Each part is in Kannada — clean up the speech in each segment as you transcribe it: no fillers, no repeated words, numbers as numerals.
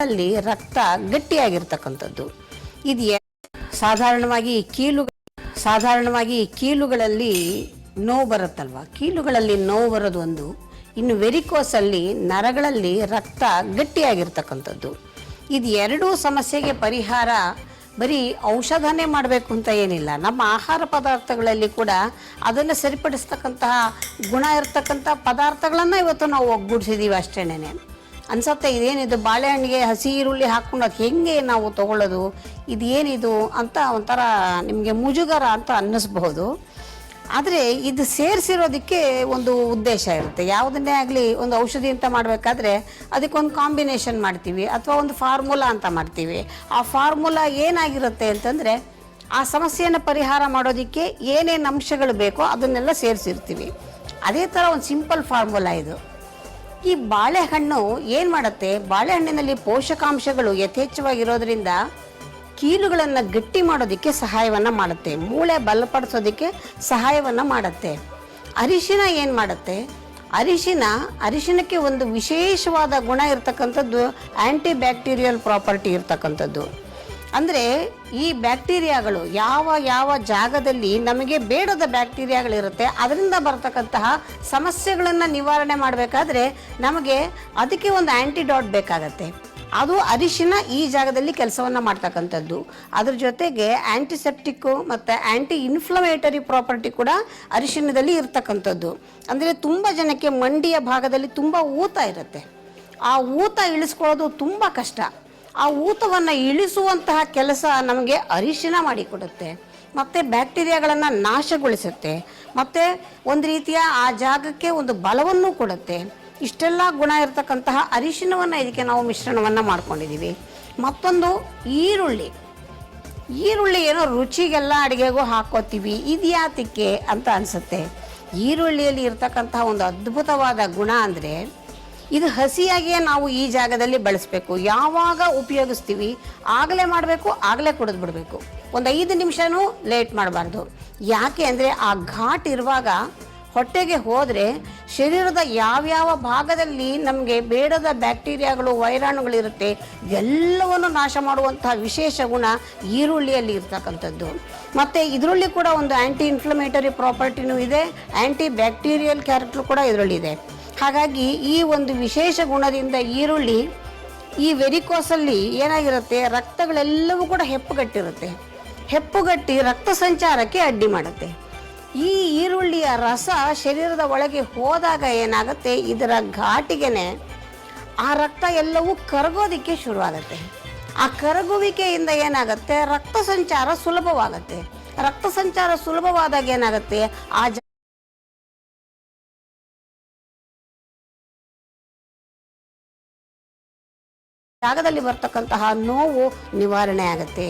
ಅಲ್ಲಿ ರಕ್ತ ಗಟ್ಟಿಯಾಗಿರ್ತಕ್ಕಂಥದ್ದು. ಇದು ಸಾಧಾರಣವಾಗಿ ಕೀಲುಗಳಲ್ಲಿ ನೋವು ಬರುತ್ತಲ್ವ, ಕೀಲುಗಳಲ್ಲಿ ನೋವು ಬರೋದು ಒಂದು. ಇನ್ನು ವೆರಿಕೋಸಲ್ಲಿ ನರಗಳಲ್ಲಿ ರಕ್ತ ಗಟ್ಟಿಯಾಗಿರ್ತಕ್ಕಂಥದ್ದು. ಇದು ಎರಡೂ ಸಮಸ್ಯೆಗೆ ಪರಿಹಾರ ಬರೀ ಔಷಧನೇ ಮಾಡಬೇಕು ಅಂತ ಏನಿಲ್ಲ. ನಮ್ಮ ಆಹಾರ ಪದಾರ್ಥಗಳಲ್ಲಿ ಕೂಡ ಅದನ್ನು ಸರಿಪಡಿಸ್ತಕ್ಕಂತಹ ಗುಣ ಇರ್ತಕ್ಕಂಥ ಪದಾರ್ಥಗಳನ್ನು ಇವತ್ತು ನಾವು ಒಗ್ಗೂಡಿಸಿದ್ದೀವಿ ಅಷ್ಟೇನೆ. ಅನ್ಸತ್ತೆ ಇದೇನಿದು ಬಾಳೆಹಣ್ಣಿಗೆ ಹಸಿ ಈರುಳ್ಳಿ ಹಾಕ್ಕೊಂಡು ಅದು ಹೆಂಗೆ ನಾವು ತೊಗೊಳ್ಳೋದು, ಇದೇನಿದು ಅಂತ ಒಂಥರ ನಿಮಗೆ ಮುಜುಗರ ಅಂತ ಅನ್ನಿಸ್ಬಹುದು. ಆದರೆ ಇದು ಸೇರಿಸಿರೋದಕ್ಕೆ ಒಂದು ಉದ್ದೇಶ ಇರುತ್ತೆ. ಯಾವುದನ್ನೇ ಆಗಲಿ ಒಂದು ಔಷಧಿ ಅಂತ ಮಾಡಬೇಕಾದ್ರೆ ಅದಕ್ಕೊಂದು ಕಾಂಬಿನೇಷನ್ ಮಾಡ್ತೀವಿ ಅಥವಾ ಒಂದು ಫಾರ್ಮುಲಾ ಅಂತ ಮಾಡ್ತೀವಿ. ಆ ಫಾರ್ಮುಲಾ ಏನಾಗಿರುತ್ತೆ ಅಂತಂದರೆ ಆ ಸಮಸ್ಯೆಯನ್ನು ಪರಿಹಾರ ಮಾಡೋದಕ್ಕೆ ಏನೇನು ಅಂಶಗಳು ಬೇಕೋ ಅದನ್ನೆಲ್ಲ ಸೇರಿಸಿರ್ತೀವಿ. ಅದೇ ಥರ ಒಂದು ಸಿಂಪಲ್ ಫಾರ್ಮುಲಾ ಇದು. ಈ ಬಾಳೆಹಣ್ಣು ಏನು ಮಾಡುತ್ತೆ, ಬಾಳೆಹಣ್ಣಿನಲ್ಲಿ ಪೋಷಕಾಂಶಗಳು ಯಥೇಚ್ಛವಾಗಿರೋದ್ರಿಂದ ಕೀಲುಗಳನ್ನು ಗಟ್ಟಿ ಮಾಡೋದಕ್ಕೆ ಸಹಾಯವನ್ನು ಮಾಡುತ್ತೆ, ಮೂಳೆ ಬಲಪಡಿಸೋದಕ್ಕೆ ಸಹಾಯವನ್ನು ಮಾಡುತ್ತೆ. ಅರಿಶಿನ ಏನು ಮಾಡುತ್ತೆ, ಅರಿಶಿನಕ್ಕೆ ಒಂದು ವಿಶೇಷವಾದ ಗುಣ ಇರ್ತಕ್ಕಂಥದ್ದು ಆ್ಯಂಟಿ ಬ್ಯಾಕ್ಟೀರಿಯಲ್ ಪ್ರಾಪರ್ಟಿ ಇರ್ತಕ್ಕಂಥದ್ದು. ಅಂದರೆ ಈ ಬ್ಯಾಕ್ಟೀರಿಯಾಗಳು ಯಾವ ಜಾಗದಲ್ಲಿ ನಮಗೆ ಬೇಡದ ಬ್ಯಾಕ್ಟೀರಿಯಾಗಳಿರುತ್ತೆ ಅದರಿಂದ ಬರ್ತಕ್ಕಂತಹ ಸಮಸ್ಯೆಗಳನ್ನು ನಿವಾರಣೆ ಮಾಡಬೇಕಾದ್ರೆ ನಮಗೆ ಅದಕ್ಕೆ ಒಂದು ಆ್ಯಂಟಿಡಾಟ್ ಬೇಕಾಗತ್ತೆ. ಅದು ಅರಿಶಿನ ಈ ಜಾಗದಲ್ಲಿ ಕೆಲಸವನ್ನು ಮಾಡ್ತಕ್ಕಂಥದ್ದು. ಅದ್ರ ಜೊತೆಗೆ ಆ್ಯಂಟಿಸೆಪ್ಟಿಕ್ಕು ಮತ್ತು ಆ್ಯಂಟಿ ಇನ್ಫ್ಲಮೇಟರಿ ಪ್ರಾಪರ್ಟಿ ಕೂಡ ಅರಿಶಿನದಲ್ಲಿ ಇರ್ತಕ್ಕಂಥದ್ದು. ಅಂದರೆ ತುಂಬ ಜನಕ್ಕೆ ಮಂಡಿಯ ಭಾಗದಲ್ಲಿ ತುಂಬ ಊತ ಇರುತ್ತೆ. ಆ ಊತ ಇಳಿಸ್ಕೊಳ್ಳೋದು ತುಂಬ ಕಷ್ಟ. ಆ ಊತವನ್ನು ಇಳಿಸುವಂತಹ ಕೆಲಸ ನಮಗೆ ಅರಿಶಿನ ಮಾಡಿಕೊಡುತ್ತೆ ಮತ್ತು ಬ್ಯಾಕ್ಟೀರಿಯಾಗಳನ್ನು ನಾಶಗೊಳಿಸುತ್ತೆ ಮತ್ತು ಒಂದು ರೀತಿಯ ಆ ಜಾಗಕ್ಕೆ ಒಂದು ಬಲವನ್ನು ಕೊಡುತ್ತೆ. ಇಷ್ಟೆಲ್ಲ ಗುಣ ಇರತಕ್ಕಂತಹ ಅರಿಶಿನವನ್ನು ಇದಕ್ಕೆ ನಾವು ಮಿಶ್ರಣವನ್ನು ಮಾಡ್ಕೊಂಡಿದ್ದೀವಿ. ಮತ್ತೊಂದು ಈರುಳ್ಳಿ ಏನೋ ರುಚಿಗೆಲ್ಲ ಅಡುಗೆಗೂ ಹಾಕೋತೀವಿ, ಇದು ಯಾತಕ್ಕೆ ಅಂತ ಅನಿಸುತ್ತೆ. ಈರುಳ್ಳಿಯಲ್ಲಿ ಇರ್ತಕ್ಕಂತಹ ಒಂದು ಅದ್ಭುತವಾದ ಗುಣ ಅಂದರೆ ಇದು ಹಸಿಯಾಗಿಯೇ ನಾವು ಈ ಜಾಗದಲ್ಲಿ ಬಳಸಬೇಕು. ಯಾವಾಗ ಉಪಯೋಗಿಸ್ತೀವಿ ಆಗಲೇ ಮಾಡಬೇಕು, ಆಗಲೇ ಕುಡಿದು ಬಿಡಬೇಕು. ಒಂದು 5 ನಿಮಿಷನೂ ಲೇಟ್ ಮಾಡಬಾರ್ದು. ಯಾಕೆ ಅಂದರೆ ಆ ಘಾಟ್ ಇರುವಾಗ ಹೊಟ್ಟೆಗೆ ಹೋದರೆ ಶರೀರದ ಯಾವ್ಯಾವ ಭಾಗದಲ್ಲಿ ನಮಗೆ ಬೇಡದ ಬ್ಯಾಕ್ಟೀರಿಯಾಗಳು ವೈರಾಣುಗಳಿರುತ್ತೆ ಎಲ್ಲವನ್ನು ನಾಶ ಮಾಡುವಂತಹ ವಿಶೇಷ ಗುಣ ಈರುಳ್ಳಿಯಲ್ಲಿ ಇರ್ತಕ್ಕಂಥದ್ದು. ಮತ್ತು ಇದರಲ್ಲಿ ಕೂಡ ಒಂದು ಆ್ಯಂಟಿ ಇನ್ಫ್ಲಮೇಟರಿ ಪ್ರಾಪರ್ಟಿನೂ ಇದೆ, ಆ್ಯಂಟಿ ಬ್ಯಾಕ್ಟೀರಿಯಲ್ ಕ್ಯಾರೆಕ್ಟರ್ ಕೂಡ ಇದರಲ್ಲಿದೆ. ಹಾಗಾಗಿ ಈ ಒಂದು ವಿಶೇಷ ಗುಣದಿಂದ ಈರುಳ್ಳಿ ಈ ವೆರಿಕೋಸಲ್ಲಿ ಏನಾಗಿರುತ್ತೆ, ರಕ್ತಗಳೆಲ್ಲವೂ ಕೂಡ ಹೆಪ್ಪುಗಟ್ಟಿ ರಕ್ತ ಸಂಚಾರಕ್ಕೆ ಅಡ್ಡಿ ಮಾಡುತ್ತೆ. ಈ ಈರುಳ್ಳಿಯ ರಸ ಶರೀರದ ಒಳಗೆ ಹೋದಾಗ ಏನಾಗುತ್ತೆ, ಇದರ ಘಾಟಿಗೆನೆ ಆ ರಕ್ತ ಎಲ್ಲವೂ ಕರಗೋದಿಕ್ಕೆ ಶುರುವಾಗುತ್ತೆ. ಆ ಕರಗುವಿಕೆಯಿಂದ ಏನಾಗುತ್ತೆ, ರಕ್ತ ಸಂಚಾರ ಸುಲಭವಾಗುತ್ತೆ. ರಕ್ತ ಸಂಚಾರ ಸುಲಭವಾದಾಗ ಏನಾಗುತ್ತೆ, ಆ ಜಾಗದಲ್ಲಿ ಬರ್ತಕ್ಕಂತಹ ನೋವು ನಿವಾರಣೆ ಆಗುತ್ತೆ.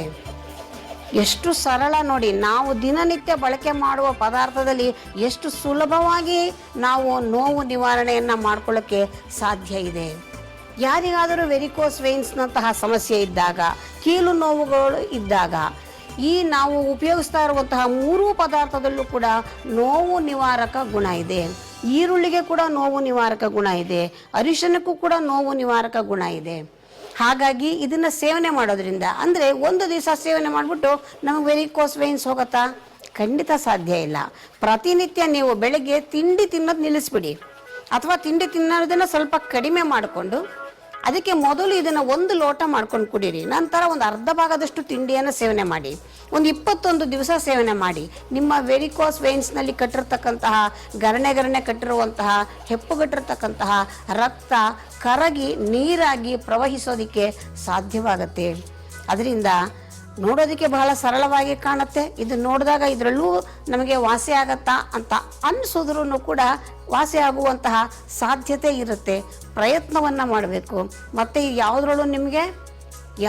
ಎಷ್ಟು ಸರಳ ನೋಡಿ, ನಾವು ದಿನನಿತ್ಯ ಬಳಕೆ ಮಾಡುವ ಪದಾರ್ಥದಲ್ಲಿ ಎಷ್ಟು ಸುಲಭವಾಗಿ ನಾವು ನೋವು ನಿವಾರಣೆಯನ್ನು ಮಾಡ್ಕೊಳ್ಳೋಕ್ಕೆ ಸಾಧ್ಯ ಇದೆ. ಯಾರಿಗಾದರೂ ವೆರಿಕೋಸ್ ವೇನ್ಸ್ನಂತಹ ಸಮಸ್ಯೆ ಇದ್ದಾಗ, ಕೀಲು ನೋವುಗಳು ಇದ್ದಾಗ ಈ ನಾವು ಉಪಯೋಗಿಸ್ತಾ ಇರುವಂತಹ 3 ಪದಾರ್ಥದಲ್ಲೂ ಕೂಡ ನೋವು ನಿವಾರಕ ಗುಣ ಇದೆ. ಈರುಳ್ಳಿಗೆ ಕೂಡ ನೋವು ನಿವಾರಕ ಗುಣ ಇದೆ, ಅರಿಶಿನಕ್ಕೂ ಕೂಡ ನೋವು ನಿವಾರಕ ಗುಣ ಇದೆ. ಹಾಗಾಗಿ ಇದನ್ನು ಸೇವನೆ ಮಾಡೋದ್ರಿಂದ, ಅಂದರೆ ಒಂದು ದಿವಸ ಸೇವನೆ ಮಾಡಿಬಿಟ್ಟು ನಮಗೆ ವೆರಿಕೋಸ್ ವೇನ್ಸ್ ಹೋಗುತ್ತಾ? ಖಂಡಿತ ಸಾಧ್ಯ ಇಲ್ಲ. ಪ್ರತಿನಿತ್ಯ ನೀವು ಬೆಳಗ್ಗೆ ತಿಂಡಿ ತಿನ್ನೋದು ನಿಲ್ಲಿಸ್ಬಿಡಿ, ಅಥವಾ ತಿಂಡಿ ತಿನ್ನೋದನ್ನು ಸ್ವಲ್ಪ ಕಡಿಮೆ ಮಾಡಿಕೊಂಡು ಅದಕ್ಕೆ ಮೊದಲು ಇದನ್ನು 1 ಲೋಟ ಮಾಡ್ಕೊಂಡು ಕುಡೀರಿ. ನಂತರ ಒಂದು ಅರ್ಧ ಭಾಗದಷ್ಟು ತಿಂಡಿಯನ್ನು ಸೇವನೆ ಮಾಡಿ. ಒಂದು 21 ದಿವಸ ಸೇವನೆ ಮಾಡಿ. ನಿಮ್ಮ ವೆರಿಕೋಸ್ ವೇನ್ಸ್ನಲ್ಲಿ ಕಟ್ಟಿರ್ತಕ್ಕಂತಹ ಗರಣೆ ಕಟ್ಟಿರುವಂತಹ ಹೆಪ್ಪುಗಟ್ಟಿರ್ತಕ್ಕಂತಹ ರಕ್ತ ಕರಗಿ ನೀರಾಗಿ ಪ್ರವಹಿಸೋದಕ್ಕೆ ಸಾಧ್ಯವಾಗುತ್ತೆ. ಅದರಿಂದ ನೋಡೋದಕ್ಕೆ ಬಹಳ ಸರಳವಾಗಿ ಕಾಣುತ್ತೆ. ಇದು ನೋಡಿದಾಗ ಇದರಲ್ಲೂ ನಮಗೆ ವಾಸಿ ಆಗತ್ತಾ ಅಂತ ಅನಿಸೋದ್ರೂ ಕೂಡ ವಾಸಿ ಆಗುವಂತಹ ಸಾಧ್ಯತೆ ಇರುತ್ತೆ. ಪ್ರಯತ್ನವನ್ನು ಮಾಡಬೇಕು. ಮತ್ತು ಯಾವುದ್ರಲ್ಲೂ ನಿಮಗೆ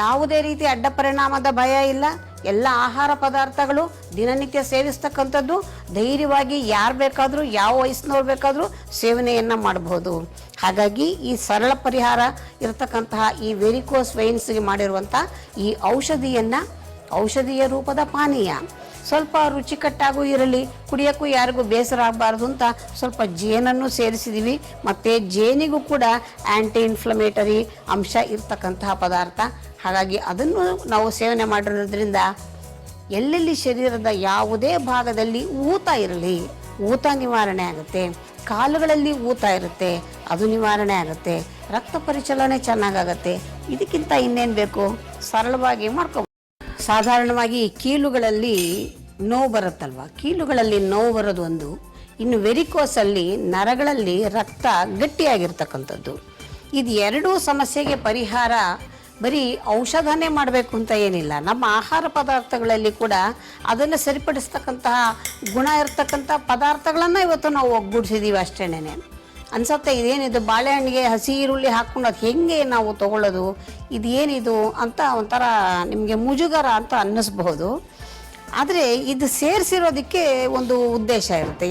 ಯಾವುದೇ ರೀತಿ ಅಡ್ಡ ಪರಿಣಾಮದ ಭಯ ಇಲ್ಲ. ಎಲ್ಲ ಆಹಾರ ಪದಾರ್ಥಗಳು ದಿನನಿತ್ಯ ಸೇವಿಸ್ತಕ್ಕಂಥದ್ದು. ಧೈರ್ಯವಾಗಿ ಯಾರು ಬೇಕಾದರೂ, ಯಾವ ವಯಸ್ಸಿನವ್ರು ಬೇಕಾದರೂ ಸೇವನೆಯನ್ನು ಮಾಡಬಹುದು. ಹಾಗಾಗಿ ಈ ಸರಳ ಪರಿಹಾರ ಇರತಕ್ಕಂತಹ ಈ ವೆರಿಕೋಸ್ ವೇನ್ಸ್ಗೆ ಮಾಡಿರುವಂಥ ಈ ಔಷಧಿಯ ರೂಪದ ಪಾನೀಯ ಸ್ವಲ್ಪ ರುಚಿಕಟ್ಟಾಗೂ ಇರಲಿ, ಕುಡಿಯೋಕ್ಕೂ ಯಾರಿಗೂ ಬೇಸರ ಆಗಬಾರ್ದು ಅಂತ ಸ್ವಲ್ಪ ಜೇನನ್ನು ಸೇರಿಸಿದ್ದೀವಿ. ಮತ್ತು ಜೇನಿಗೂ ಕೂಡ ಆ್ಯಂಟಿ ಇನ್ಫ್ಲಮೇಟರಿ ಅಂಶ ಇರ್ತಕ್ಕಂತಹ ಪದಾರ್ಥ. ಹಾಗಾಗಿ ಅದನ್ನು ನಾವು ಸೇವನೆ ಮಾಡಿರೋದ್ರಿಂದ ಎಲ್ಲೆಲ್ಲಿ ಶರೀರದ ಯಾವುದೇ ಭಾಗದಲ್ಲಿ ಊತ ಇರಲಿ, ಊತ ನಿವಾರಣೆ ಆಗುತ್ತೆ. ಕಾಲುಗಳಲ್ಲಿ ಊತ ಇರುತ್ತೆ, ಅದು ನಿವಾರಣೆ ಆಗುತ್ತೆ. ರಕ್ತ ಪರಿಚಲನೆ ಚೆನ್ನಾಗಾಗತ್ತೆ. ಇದಕ್ಕಿಂತ ಇನ್ನೇನು ಬೇಕು, ಸರಳವಾಗಿ ಮಾಡ್ಕೋಬೋದು. ಸಾಧಾರಣವಾಗಿ ಕೀಲುಗಳಲ್ಲಿ ನೋವು ಬರುತ್ತಲ್ವ, ಕೀಲುಗಳಲ್ಲಿ ನೋವು ಬರೋದು ಒಂದು. ಇನ್ನು ವೆರಿಕೋಸಲ್ಲಿ ನರಗಳಲ್ಲಿ ರಕ್ತ ಗಟ್ಟಿಯಾಗಿರ್ತಕ್ಕಂಥದ್ದು. ಇದು ಎರಡೂ ಸಮಸ್ಯೆಗೆ ಪರಿಹಾರ ಬರೀ ಔಷಧನೇ ಮಾಡಬೇಕು ಅಂತ ಏನಿಲ್ಲ. ನಮ್ಮ ಆಹಾರ ಪದಾರ್ಥಗಳಲ್ಲಿ ಕೂಡ ಅದನ್ನು ಸರಿಪಡಿಸ್ತಕ್ಕಂತಹ ಗುಣ ಇರ್ತಕ್ಕಂಥ ಪದಾರ್ಥಗಳನ್ನು ಇವತ್ತು ನಾವು ಒಗ್ಗೂಡಿಸಿದ್ದೀವಿ ಅಷ್ಟೇನೆ. ಅನ್ಸತ್ತೆ ಇದೇನಿದು ಬಾಳೆಹಣ್ಣಿಗೆ ಹಸಿ ಈರುಳ್ಳಿ ಹಾಕ್ಕೊಂಡು ಅದು ಹೆಂಗೆ ನಾವು ತೊಗೊಳ್ಳೋದು, ಇದೇನಿದು ಅಂತ ಒಂಥರ ನಿಮಗೆ ಮುಜುಗರ ಅಂತ ಅನ್ನಿಸ್ಬಹುದು. ಆದರೆ ಇದು ಸೇರಿಸಿರೋದಕ್ಕೆ ಒಂದು ಉದ್ದೇಶ ಇರುತ್ತೆ.